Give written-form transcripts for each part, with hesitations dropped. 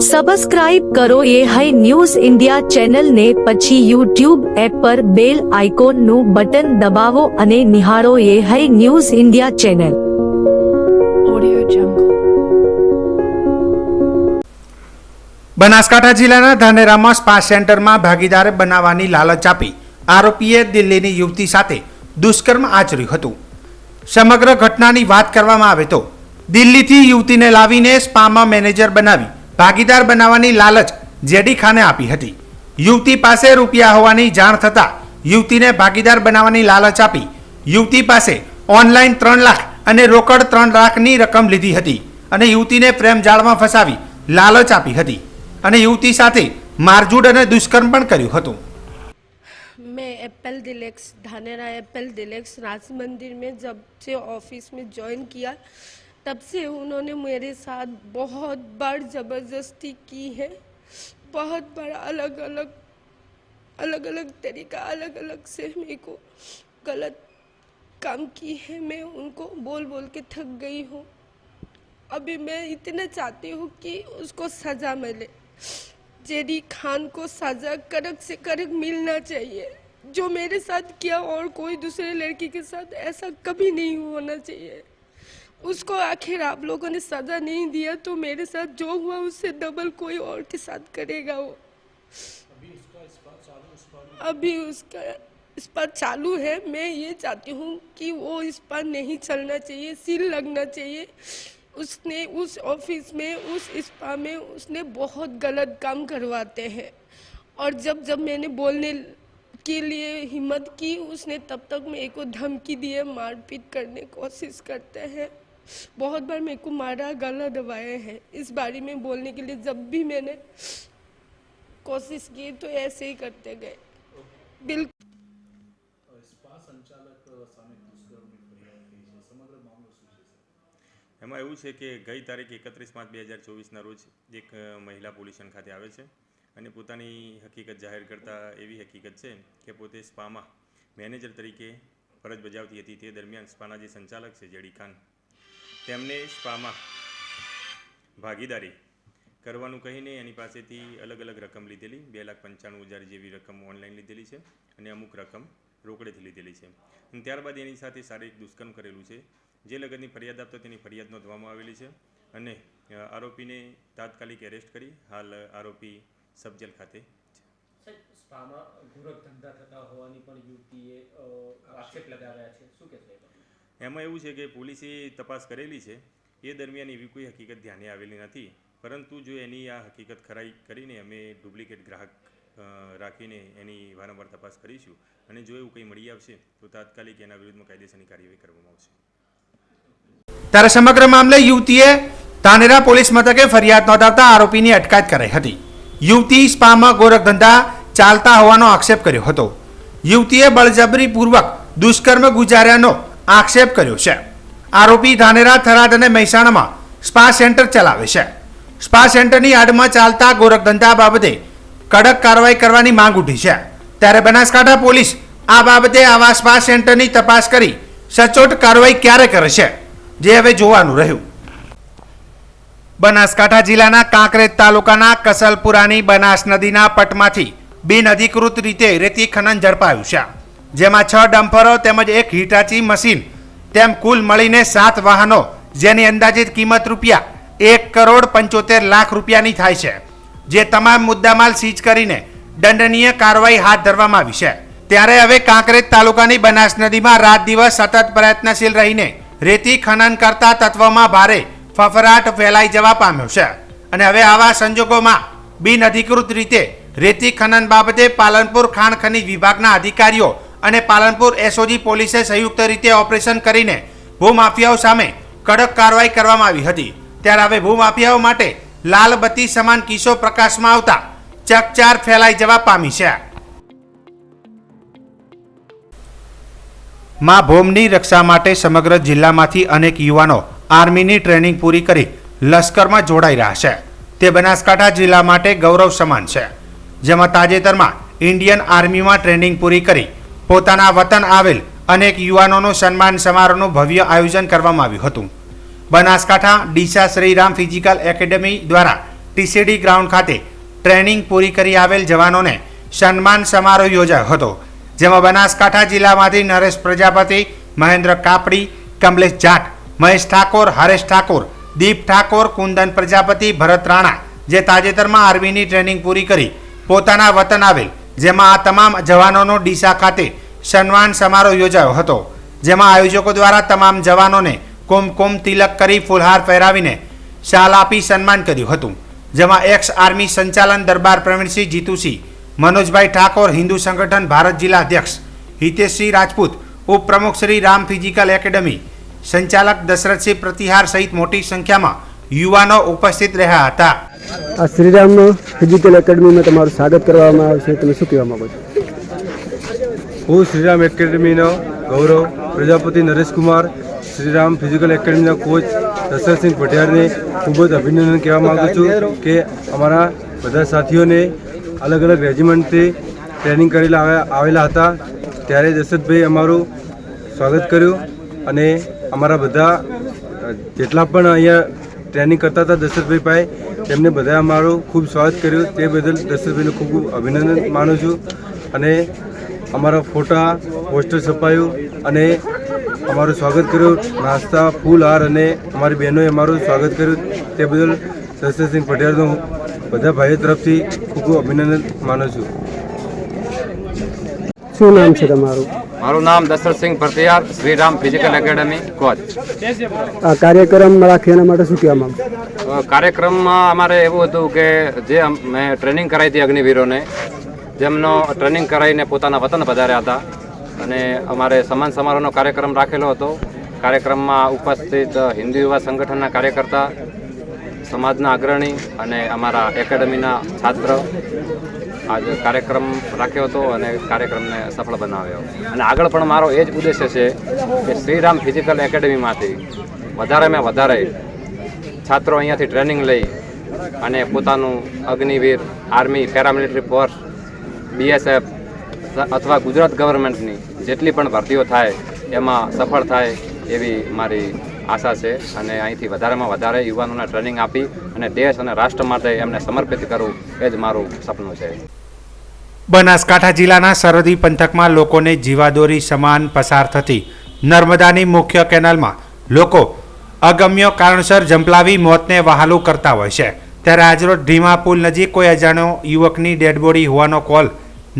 Subscribe કરો એ high news India channel ને પછી યુટ્યુબ એપ પર બેલ આઇકોન નું બટન દબાવો અને નિહાળો એ હાઈ ન્યૂઝ ઇન્ડિયા ચેનલ. બનાસકાંઠા જિલ્લાના ધાનેરામાં સ્પા સેન્ટરમાં ભાગીદાર બનાવવાની લાલચ આપી આરોપીએ દિલ્હીની યુવતી સાથે દુષ્કર્મ આચર્યું હતું. સમગ્ર ઘટનાની વાત કરવામાં આવે તો દિલ્હીથી યુવતીને લાવીને સ્પામાં મેનેજર બનાવી ભાગીદાર બનાવવાની લાલચ જેડી ખાને આપી હતી. યુવતી પાસે રૂપિયા હોવાની જાણ થતાં યુવતીને ભાગીદાર બનાવવાની લાલચ આપી યુવતી પાસે ઓનલાઈન 3 લાખ અને રોકડ 3 લાખની રકમ લીધી હતી અને યુવતીને પ્રેમ જાળમાં ફસાવી લાલચ આપી હતી અને યુવતી સાથે મારઝૂડ અને દુષ્કર્મ પણ કર્યું હતું. मैं apple deluxe Dhanera apple deluxe Raj Mandir में जब से ऑफिस में ज्वाइन किया तब से उन्होंने मेरे साथ बहुत बार ज़बरदस्ती की है. बहुत बार अलग अलग तरीका अलग से मेरे को गलत काम की है. मैं उनको बोल के थक गई हूँ. अभी मैं इतना चाहती हूँ कि उसको सज़ा मिले. जेडी खान को सज़ा कड़क से कड़क मिलना चाहिए. जो मेरे साथ किया और कोई दूसरे लड़की के साथ ऐसा कभी नहीं होना चाहिए. उसको आखिर आप लोगों ने सज़ा नहीं दिया तो मेरे साथ जो हुआ उससे डबल कोई और के साथ करेगा. वो अभी उसका स्पा चालू है. मैं ये चाहती हूँ कि वो स्पा नहीं चलना चाहिए, सील लगना चाहिए. उसने उस ऑफिस में उस स्पा में उसने बहुत गलत काम करवाते हैं और जब मैंने बोलने के लिए हिम्मत की उसने तब तक मेरे को धमकी दिए, मारपीट करने की कोशिश करते हैं. बहुत बार मेरे को मारा, गला दबाए हैं. इस बारे में बोलने के लिए जब भी मैंने कोशिश की तो ऐसे ही करते गए. बिल्कुल એમાં એવું છે કે ગઈ તારીખ 31 માર્ચ 2024ના રોજ એક મહિલા પોલીસ સ્ટેશન ખાતે આવે છે અને પોતાની હકીકત જાહેર કરતા એવી હકીકત છે કે પોતે સ્પામાં મેનેજર તરીકે ફરજ બજાવતી હતી. તે દરમિયાન સ્પાના જે સંચાલક છે જેડી ખાન તેમને સ્પામાં ભાગીદારી કરવાનું કહીને એની પાસેથી અલગ રકમ લીધેલી. 2,95,000 જેવી રકમ ઓનલાઈન લીધેલી છે અને અમુક રકમ રોકડેથી લીધેલી છે. અને ત્યારબાદ એની સાથે શારીરિક દુષ્કર્મ કરેલું છે. જે લગતની ફરિયાદ આપતો તેની ફરિયાદ નોંધવામાં આવેલી છે અને આરોપીને તાત્કાલિક એરેસ્ટ કરી હાલ આરોપી સબજેલ ખાતે છે. સ્પામાં ગુરખ ધંધા થતા હોવાની પણ યુવતીએ આક્ષેપ લગાવ્યા છે. શું કહેશો? એમાં એવું છે કે પોલીસે તપાસ કરેલી છે. એ દરમિયાન એવી કોઈ હકીકત ધ્યાને આવેલી નથી. પરંતુ જો એની આ હકીકત ખરાઈ કરીને અમે ડુપ્લિકેટ ગ્રાહક રાખીને એની વારંવાર તપાસ કરીશું અને જો એવું કંઈ મળી આવશે તો તાત્કાલિક એના વિરુદ્ધમાં કાયદેસરની કાર્યવાહી કરવામાં આવશે. ત્યારે સમગ્ર મામલે યુવતીએ ધાનેરા પોલીસ મથકે ફરિયાદ નોંધાવતા આરોપીની અટકાયત કરાઈ હતી. યુવતી સ્પામાં ગોરખધંધા ચાલતા હોવાનો આક્ષેપ કર્યો હતો. યુવતીએ બળજબરીપૂર્વક દુષ્કર્મ ગુજાર્યાનો આક્ષેપ કર્યો છે. આરોપી ધાનેરા, થરાદ અને મહેસાણામાં સ્પા સેન્ટર ચલાવે છે. સ્પા સેન્ટરની આડમાં ચાલતા ગોરખધંધા બાબતે કડક કાર્યવાહી કરવાની માંગ ઉઠી છે. ત્યારે બનાસકાંઠા પોલીસ આ બાબતે આવા સ્પા સેન્ટરની તપાસ કરી સચોટ કાર્યવાહી ક્યારે કરે છે જે હવે જોવાનું રહ્યું. બનાસકાંઠા જિલ્લાના કાંકરેજ તાલુકાના કસલપુરાની બનાસ નદીના પટમાંથી બિનઅધિકૃત રીતે રેતી ખનન ઝડપાયું છે. જેમાં 6 ડમ્પરો તેમજ 1 હિટાચી મશીન તેમ કુલ મળીને 7 વાહનો જેની અંદાજિત કિંમત ₹1,75,00,000 રૂપિયાની થાય છે. જે તમામ મુદ્દામાલ સીઝ કરીને દંડનીય કાર્યવાહી હાથ ધરવામાં આવી છે. ત્યારે હવે કાંકરેજ તાલુકાની બનાસ નદીમાં રાત દિવસ સતત પ્રયત્નશીલ રહીને રેતી ખનન કરતા તત્વોમાં ભારે ફફડાટ ફેલાઈ જવા પામ્યો છે અને હવે આવા સંજોગોમાં બિનઅધિકૃત રીતે રેતી ખનન બાબતે પાલનપુર ખાણ ખનીજ વિભાગના અધિકારીઓ અને પાલનપુર એસઓજી પોલીસે સંયુક્ત રીતે ઓપરેશન કરીને ભૂમાફિયાઓ સામે કડક કાર્યવાહી કરવામાં આવી હતી. ત્યારે હવે ભૂમાફિયાઓ માટે લાલ બત્તી સમાન કિસ્સો પ્રકાશમાં આવતા ચકચાર ફેલાઈ જવા પામી છે. માં ભૂમની રક્ષા માટે સમગ્ર જિલ્લામાંથી અનેક યુવાનો આર્મીની ટ્રેનિંગ પૂરી કરી લશ્કરમાં જોડાઈ રહ્યા છે. તે બનાસકાંઠા જિલ્લા માટે ગૌરવ સમાન છે. જેમાં તાજેતરમાં ઇન્ડિયન આર્મીમાં ટ્રેનિંગ પૂરી કરી પોતાના વતન આવેલ અનેક યુવાનોનું સન્માન સમારોહનું ભવ્ય આયોજન કરવામાં આવ્યું હતું. બનાસકાંઠા ડીસા શ્રીરામ ફિઝિકલ એકેડેમી દ્વારા ટીસીડી ગ્રાઉન્ડ ખાતે ટ્રેનિંગ પૂરી કરી આવેલ જવાનોને સન્માન સમારોહ યોજાયો હતો, જેમાં બનાસકાંઠા જિલ્લામાંથી નરેશ પ્રજાપતિ, મહેન્દ્ર કાપડી, કમલેશ જાટ, મહેશ ઠાકોર, હરેશ ઠાકોર, દીપ ઠાકોર, કુંદન પ્રજાપતિ, ભરત રાણા, જે તાજેતરમાં આર્મીની ટ્રેનિંગ પૂરી કરી પોતાના વતન આવેલ, જેમાં આ તમામ જવાનોનો ડીસા ખાતે સન્માન સમારોહ યોજાયો હતો, જેમાં આયોજકો દ્વારા તમામ જવાનોને કુમકુમ તિલક કરી ફૂલહાર પહેરાવીને શાલ આપી સન્માન કર્યું હતું, જેમાં એક્સ આર્મી સંચાલન દરબાર પ્રવીણસિંહ જીતુસિંહ, મનોજભાઈ ઠાકોર, હિન્દુ સંગઠન ભારત જિલ્લા અધ્યક્ષ હિતેશસિંહ રાજપૂત, ઉપપ્રમુખ શ્રી રામ ફિઝિકલ એકેડમી સંચાલક દશરથસિંહ પ્રતિહાર સહિત મોટી સંખ્યામાં યુવાનો ઉપસ્થિત રહ્યા હતા. આ શ્રીરામ ફિઝિકલ એકેડમીમાં તમારું સ્વાગત કરવામાં આવશે, તમે શું કહેવા માંગો છો? હું શ્રીરામ એકેડમીનો ગૌરવ પ્રજાપતિ નરેશકુમાર, શ્રીરામ ફિઝિકલ એકેડમીના કોચ દશરથસિંહ પટિયારને ખૂબ જ અભિનંદન કહેવા માગું છું કે અમારા બધા સાથીઓને અલગ અલગ રેજિમેન્ટથી ટ્રેનિંગ કરેલા આવેલા હતા, ત્યારે દશરથભાઈ અમારું સ્વાગત કર્યું અને અમારા બધા જેટલા પણ અહીંયા ટ્રેનિંગ કરતા હતા દશરથભાઈ પાસે તેમને બધાએ અમારું ખૂબ સ્વાગત કર્યું. તે બદલ દશરથભાઈને ખૂબ ખૂબ અભિનંદન માનું છું. અને અમારા ફોટા પોસ્ટર છપાયું અને અમારું સ્વાગત કર્યું, નાસ્તા, ફૂલહાર અને અમારી બહેનોએ અમારું સ્વાગત કર્યું. તે બદલ દશરથસિંહ પટેલનો બધા ભાઈઓ તરફથી ખૂબ ખૂબ અભિનંદન માનું છું. શું નામ છે તમારું? મારું નામ Dashrathsinh Pratihara, Shriram physical academy coach. આ કાર્યક્રમ રાખી એના માટે શું કહેવા માંગો? કાર્યક્રમમાં અમારે એવું હતું કે જે મેં ટ્રેનિંગ કરાવી હતી અગ્નિવીરોને, જેમનો ટ્રેનિંગ કરાવીને પોતાના વતન પધાર્યા હતા, અને અમારે સન્માન સમારોહનો કાર્યક્રમ રાખેલો હતો. કાર્યક્રમમાં ઉપસ્થિત હિન્દુ યુવા સંગઠનના કાર્યકર્તા, સમાજના અગ્રણી અને અમારા એકેડમીના છાત્ર આજે કાર્યક્રમ રાખ્યો હતો અને કાર્યક્રમને સફળ બનાવ્યો. અને આગળ પણ મારો એ જ ઉદ્દેશ્ય છે કે શ્રીરામ ફિઝિકલ એકેડમીમાંથી વધારેમાં વધારે છાત્રો અહીંયાથી ટ્રેનિંગ લઈ અને પોતાનું Agniveer, army, paramilitary force, BSF અથવા ગુજરાત ગવર્મેન્ટની જેટલી પણ ભરતીઓ થાય એમાં સફળ થાય એવી મારી આશા છે. અને અહીંથી વધારેમાં વધારે યુવાનોને ટ્રેનિંગ આપી અને દેશ અને રાષ્ટ્ર માટે એમને સમર્પિત કરવું એ જ મારું સપનું છે. બનાસકાંઠા જિલ્લાના સરહદી પંથકમાં લોકોને જીવાદોરી સમાન પસાર થતી નર્મદાની મુખ્ય કેનાલમાં લોકો અગમ્ય કારણસર ઝંપલાવી મોતને વહાલું કરતા હોય છે, ત્યારે આજરોજ ઢીમા પુલ નજીક કોઈ અજાણ્યો યુવકની ડેડબોડી હોવાનો કોલ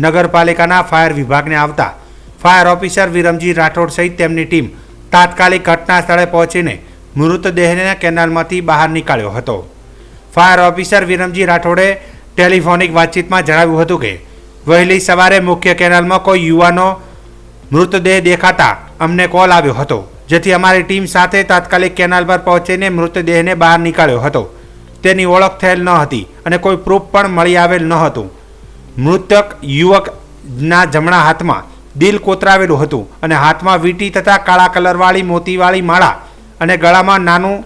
નગરપાલિકાના ફાયર વિભાગને આવતા ફાયર ઓફિસર વિરમજી રાઠોડ સહિત તેમની ટીમ તાત્કાલિક ઘટના સ્થળે પહોંચીને મૃતદેહને કેનાલમાંથી બહાર નીકાળ્યો હતો. ફાયર ઓફિસર વિરમજી રાઠોડે ટેલિફોનિક વાતચીતમાં જણાવ્યું હતું કે વહેલી સવારે મુખ્ય કેનાલમાં કોઈ યુવાનો મૃતદેહ દેખાતા અમને કોલ આવ્યો હતો, જેથી અમારી ટીમ સાથે તાત્કાલિક કેનાલ પર પહોંચીને મૃતદેહને બહાર નીકાળ્યો હતો. તેની ઓળખ થયેલ ન હતી અને કોઈ પ્રૂફ પણ મળી આવેલ ન હતું. મૃતક યુવકના જમણા હાથમાં દિલ કોતરાવેલું હતું અને હાથમાં વીંટી તથા કાળા કલરવાળી મોતીવાળી માળા અને ગળામાં નાનું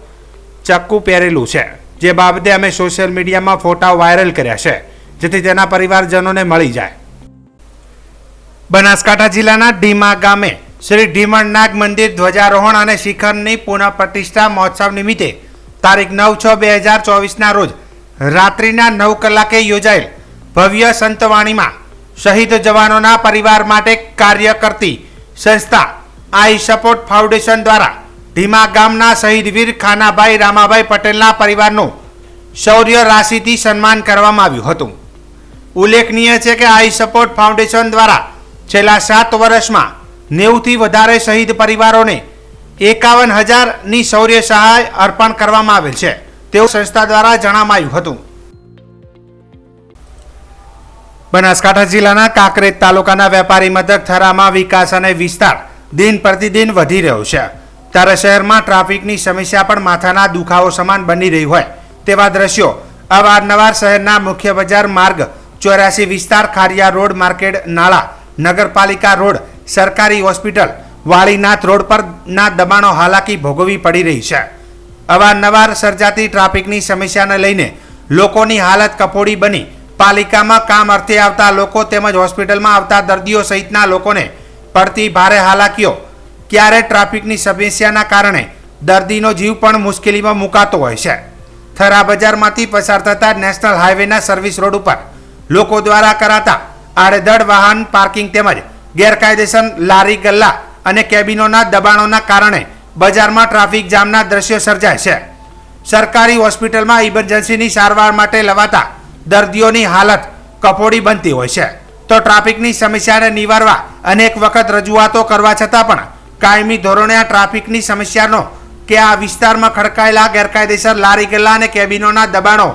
ચક્કુ પહેરેલું છે, જે બાબતે અમે સોશિયલ મીડિયામાં ફોટા વાયરલ કર્યા છે, જેથી તેના પરિવારજનોને મળી જાય. બનાસકાંઠા જિલ્લાના ઢીમા ગામે શ્રી ઢીમણનાગ મંદિર ધ્વજારોહણ અને શિખરની પુનઃ પ્રતિષ્ઠા મહોત્સવ નિમિત્તે તારીખ 9/6/2024ના રોજ રાત્રિના 9 કલાકે યોજાયેલ ભવ્ય સંતવાણીમાં શહીદ જવાનોના પરિવાર માટે કાર્ય કરતી સંસ્થા આઈ સપોર્ટ ફાઉન્ડેશન દ્વારા ઢીમા ગામના શહીદ વીર ખાનાભાઈ રામાભાઈ પટેલના પરિવારનું શૌર્ય રાશિથી સન્માન કરવામાં આવ્યું હતું. ઉલ્લેખનીય છે કે આઈ સપોર્ટ ફાઉન્ડેશન દ્વારા છેલ્લા 7 વર્ષમાં 90થી વધારે શહીદ પરિવારોને 51,000ની શૌર્ય સહાય અર્પણ કરવામાં આવેલ છે, તેવું સંસ્થા દ્વારા જણાવાયું હતું. બનાસકાંઠા જિલ્લાના કાંકરેજ તાલુકાના વેપારી મથક થરામાં વિકાસ અને વિસ્તાર દિન પ્રતિદિન વધી રહ્યો છે, ત્યારે શહેરમાં ટ્રાફિકની સમસ્યા પણ માથાના દુખાવો સમાન બની રહી હોય તેવા દ્રશ્યો અવારનવાર શહેરના મુખ્ય બજાર માર્ગ 84 વિસ્તાર, ખારિયા રોડ, માર્કેટ નાળા, નગરપાલિકા રોડ, સરકારી હોસ્પિટલ, વાળીનાથ રોડ પરના દબાણો હાલાકી ભોગવવી પડી રહી છે. અવારનવાર સર્જાતી ટ્રાફિકની સમસ્યાને લઈને લોકોની હાલત કફોડી બની પાલિકામાં કામ અર્થે આવતા લોકો તેમજ હોસ્પિટલમાં આવતા દર્દીઓ સહિતના લોકોને પડતી ભારે હાલાકીઓ, ક્યારે ટ્રાફિકની સમસ્યાના કારણે દર્દીનો જીવ પણ મુશ્કેલીમાં મુકાતો હોય છે. થરા બજારમાંથી પસાર થતા નેશનલ હાઈવેના સર્વિસ રોડ ઉપર લોકો દ્વારા કરાતા આડેધડ વાહન પાર્કિંગ તેમજ ગેરકાયદેસર લારી ગલ્લા અને કેબિનોના દબાણોના કારણે બજારમાં ટ્રાફિક જામના દ્રશ્યો સર્જાય છે. સરકારી હોસ્પિટલમાં ઇમરજન્સીની સારવાર માટે લવાતા દર્દીઓની હાલત કફોડી બનતી હોય છે, તો ટ્રાફિકની સમસ્યાને નિવારવા અનેક વખત રજૂઆતો કરવા છતાં પણ કાયમી ધોરણે આ ટ્રાફિકની સમસ્યાનો કે આ વિસ્તારમાં ખડકાયેલા ગેરકાયદેસર લારી ગલ્લા અને કેબિનોના દબાણો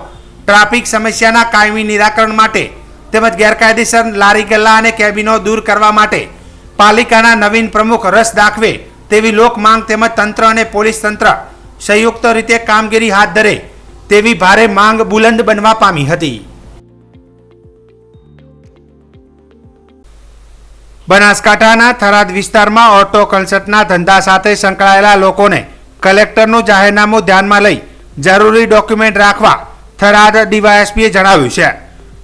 ટ્રાફિક સમસ્યાના કાયમી નિરાકરણ માટે તેમજ ગેરકાયદેસર લારી ગલ્લા અને કેબિનો દૂર કરવા માટે પાલિકાના નવીન પ્રમુખ રસ દાખવે તેવી લોક માંગ તેમજ તંત્ર અને પોલીસ તંત્ર સંયુક્ત રીતે કામગીરી હાથ ધરે તેવી ભારે માંગ બુલંદ બનવા પામી હતી. બનાસકાંઠાના થરાદ વિસ્તારમાં ઓટો કન્સલ્ટના ધંધા સાથે સંકળાયેલા લોકોને કલેક્ટરનું જાહેરનામું ધ્યાનમાં લઈ જરૂરી ડોક્યુમેન્ટ રાખવા થરાદ ડીવાયએસપીએ જણાવ્યું છે.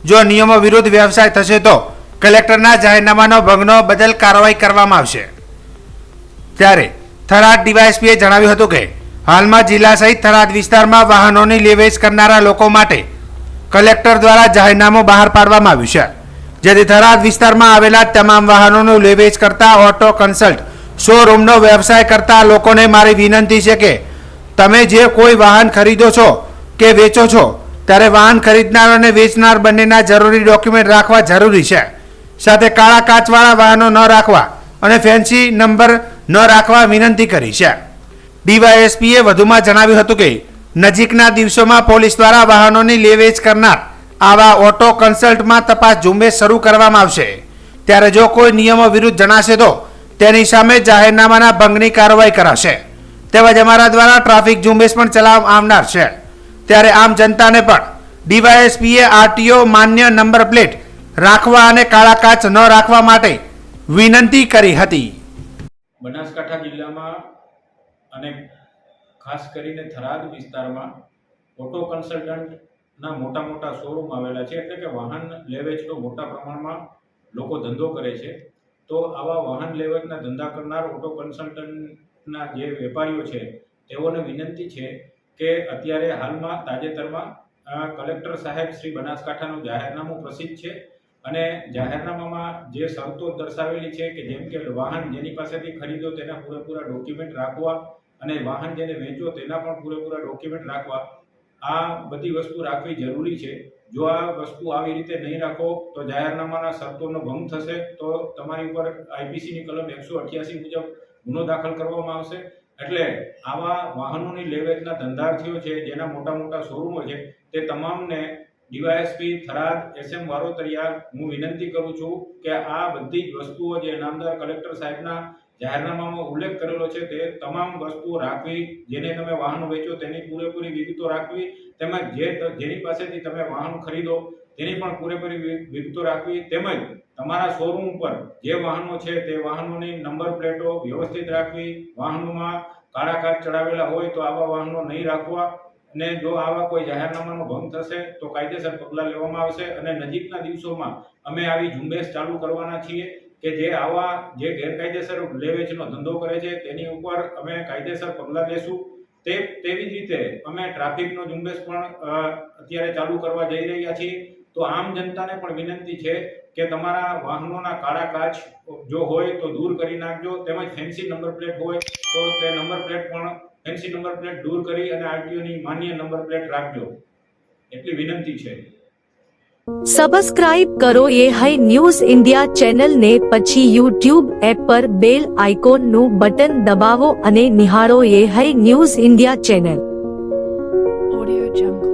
જો નિયમો વિરુદ્ધ વ્યવસાય થશે તો કલેક્ટરના જાહેરનામાનો ભંગનો બદલ કાર્યવાહી કરવામાં આવશે. ત્યારે થરાદ ડીવાયએસપીએ જણાવ્યું હતું કે હાલમાં જિલ્લા સહિત થરાદ વિસ્તારમાં વાહનોની લેવેચ કરનારા લોકો માટે કલેક્ટર દ્વારા જાહેરનામું બહાર પાડવામાં આવ્યું છે, જેથી થરાદ વિસ્તારમાં આવેલા તમામ વાહનોનું લેવેચ કરતા ઓટો કન્સલ્ટ શોરૂમનો વ્યવસાય કરતા લોકોને મારી વિનંતી છે કે તમે જે કોઈ વાહન ખરીદો છો કે વેચો છો ત્યારે વાહન ખરીદનાર અને વેચનાર બંનેના જરૂરી ડોક્યુમેન્ટ રાખવા જરૂરી છે. સાથે કાળા કાચવાળા વાહનો ન રાખવા અને ફેન્સી નંબર ન રાખવા વિનંતી કરી છે. ડીવાયએસપીએ વધુમાં જણાવ્યું હતું કે નજીકના દિવસોમાં પોલીસ દ્વારા વાહનોની લેવેચ કરનાર આવા ઓટો કન્સલ્ટમાં તપાસ ઝુંબેશ શરૂ કરવામાં આવશે. ત્યારે જો કોઈ નિયમો વિરુદ્ધ જણાશે તો તેની સામે જાહેરનામાના ભંગની કાર્યવાહી કરાશે. તેમજ અમારા દ્વારા ટ્રાફિક ઝુંબેશ પણ ચલાવવામાં આવનાર છે. ત્યારે આમ જનતાને પણ ડીવાયએસપીએ આરટીઓ માન્ય નંબર પ્લેટ રાખવા અને કાળા કાચ ન રાખવા માટે વિનંતી કરી હતી. બનાસકાંઠા જિલ્લામાં અને ખાસ કરીને થરાદ વિસ્તારમાં ઓટો કન્સલ્ટન્ટના મોટા મોટા શોરૂમ આવેલા છે, એટલે કે વાહન લેવેચનો મોટા પ્રમાણમાં લોકો ધંધો કરે છે. તો આવા વાહન લેવેચના ધંધા કરનાર ઓટો કન્સલ્ટન્ટના જે વેપારીઓ છે તેઓને વિનંતી છે કે અત્યારે હાલમાં તાજેતરમાં કલેક્ટર સાહેબ શ્રી બનાસકાંઠાનું જાહેરનામું પ્રસિદ્ધ છે અને જાહેરનામામાં જે શરતો દર્શાવેલી છે કે જેમ કે વાહન જેની પાસેથી ખરીદો તેના પૂરેપૂરા ડોક્યુમેન્ટ રાખવા અને વાહન જેને વેચો તેના પણ પૂરેપૂરા ડોક્યુમેન્ટ રાખવા, આ બધી વસ્તુ રાખવી જરૂરી છે. જો આ વસ્તુ આવી રીતે નહીં રાખો તો જાહેરનામાના શરતોનો ભંગ થશે, તો તમારી ઉપર આઈપીસીની કલમ 188 મુજબ ગુનો દાખલ કરવામાં આવશે. એટલે આવા વાહનોની લેવેચના ધંધાર્થીઓ છે જેના મોટા મોટા શોરૂમો છે તે તમામને ડીવાયએસપી થરાદ એસએમ વારોતરિયા હું વિનંતી કરું છું કે આ બધી જ વસ્તુઓ જે નામદાર કલેક્ટર સાહેબના જાહેરનામામાં ઉલ્લેખ કરેલો છે તે તમામ વસ્તુઓ રાખવી, જેને તમે વાહનો વેચો તેની પૂરેપૂરી વિગતો રાખવી, તેમજ જેની પાસેથી તમે વાહન ખરીદો તેની પણ પૂરેપૂરી વિગતો રાખવી, તેમજ તમારા શોરૂમ પર જે વાહનો છે તે વાહનોની નંબર પ્લેટો વ્યવસ્થિત રાખવી. વાહનોમાં કાળા કાચ ચડાવેલા હોય તો આવા વાહનો નહીં રાખવા અને જો આવા કોઈ જાહેરનામાનો ભંગ થશે તો કાયદેસર પગલાં લેવામાં આવશે. અને નજીકના દિવસોમાં અમે આવી ઝુંબેશ ચાલુ કરવાના છીએ કે જે આવા જે ગેરકાયદેસર લેવેચનો ધંધો કરે છે તેની ઉપર અમે કાયદેસર પગલાં લેશું. તેવી જ રીતે અમે ટ્રાફિકનો ઝુંબેશ પણ અત્યારે ચાલુ કરવા જઈ રહ્યા છીએ. તો આમ જનતાને પણ વિનંતી છે કે તમારા વાહનોના કાળા કાચ જો હોય તો દૂર કરી નાખજો, તેમજ ફેન્સી નંબર પ્લેટ હોય તો તે નંબર પ્લેટ પણ ફેન્સી નંબર પ્લેટ દૂર કરી અને આરટીઓની માન્ય નંબર પ્લેટ રાખજો, એટલી વિનંતી છે. સબસ્ક્રાઇબ કરો એ હાઈ ન્યૂઝ ઇન્ડિયા ચેનલને, પછી યુટ્યુબ એપ પર બેલ આઇકોનનું બટન દબાવો અને નિહાળો એ high news India channel. Audio Jungle.